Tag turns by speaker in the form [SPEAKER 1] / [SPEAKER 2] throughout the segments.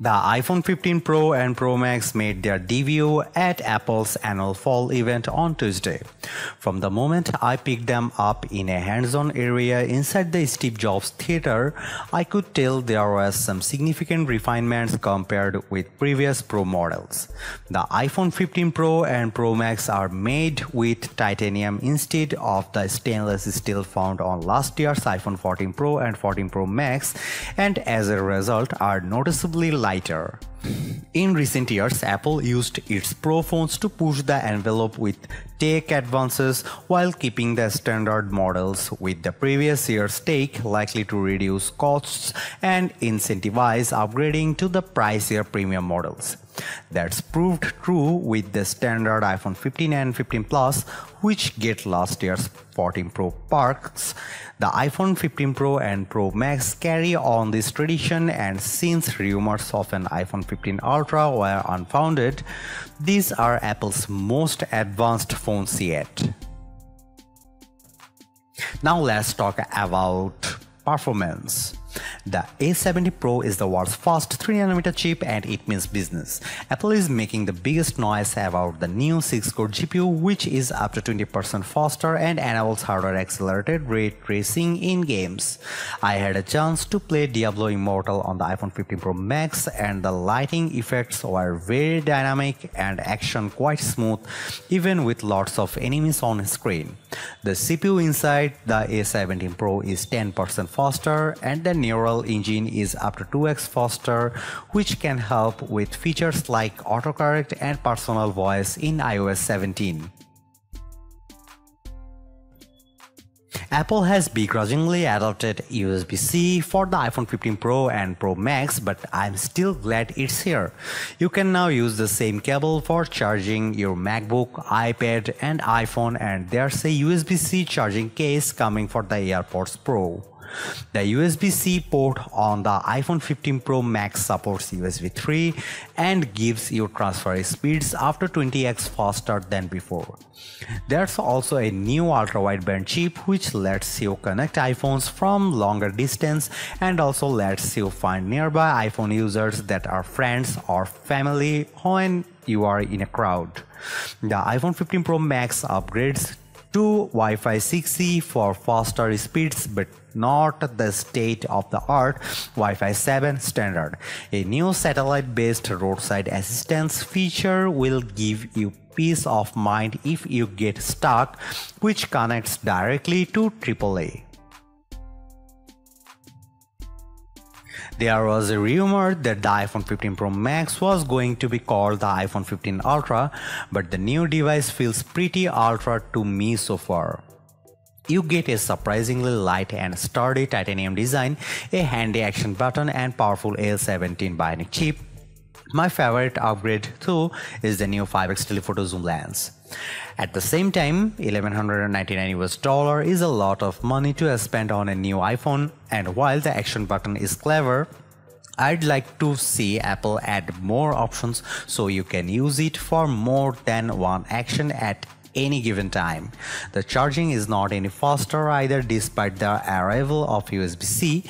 [SPEAKER 1] The iPhone 15 Pro and Pro Max made their debut at Apple's annual fall event on Tuesday. From the moment I picked them up in a hands-on area inside the Steve Jobs Theater, I could tell there was some significant refinements compared with previous Pro models. The iPhone 15 Pro and Pro Max are made with titanium instead of the stainless steel found on last year's iPhone 14 Pro and 14 Pro Max, and as a result are noticeably lighter. In recent years, Apple used its Pro phones to push the envelope with tech advances while keeping the standard models with the previous year's tech, likely to reduce costs and incentivize upgrading to the pricier premium models. That's proved true with the standard iPhone 15 and 15 Plus, which get last year's 14 Pro perks. The iPhone 15 Pro and Pro Max carry on this tradition, and since rumors of an iPhone 15 Ultra were unfounded, these are Apple's most advanced phones yet. Now let's talk about performance. The A70 Pro is the world's first 3nm chip, and it means business. Apple is making the biggest noise about the new 6-core GPU, which is up to 20% faster and enables harder accelerated ray tracing in games. I had a chance to play Diablo Immortal on the iPhone 15 Pro Max, and the lighting effects were very dynamic and action quite smooth, even with lots of enemies on screen. The CPU inside the A17 Pro is 10% faster, and the neural engine is up to 2x faster, which can help with features like autocorrect and personal voice in iOS 17. Apple has begrudgingly adopted USB-C for the iPhone 15 Pro and Pro Max, but I'm still glad it's here. You can now use the same cable for charging your MacBook, iPad, and iPhone, and there's a USB-C charging case coming for the AirPods Pro. The USB-C port on the iPhone 15 Pro Max supports USB 3 and gives you transfer speeds up to 20x faster than before. There's also a new ultra-wideband chip which lets you connect iPhones from longer distance and also lets you find nearby iPhone users that are friends or family when you are in a crowd. The iPhone 15 Pro Max upgrades to Wi-Fi 6E for faster speeds, but not the state-of-the-art Wi-Fi 7 standard. A new satellite-based roadside assistance feature will give you peace of mind if you get stuck, which connects directly to AAA. There was a rumor that the iPhone 15 Pro Max was going to be called the iPhone 15 Ultra, but the new device feels pretty ultra to me so far. You get a surprisingly light and sturdy titanium design, a handy action button, and powerful A17 bionic chip. My favorite upgrade though is the new 5x telephoto zoom lens. At the same time, $1,199 is a lot of money to spend on a new iPhone, and while the action button is clever, I'd like to see Apple add more options so you can use it for more than one action at any given time. The charging is not any faster either despite the arrival of USB-C.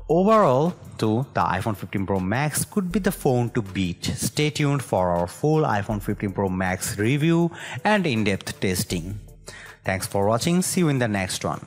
[SPEAKER 1] Overall, though, the iPhone 15 Pro Max could be the phone to beat. Stay tuned for our full iPhone 15 Pro Max review and in-depth testing. Thanks for watching. See you in the next one.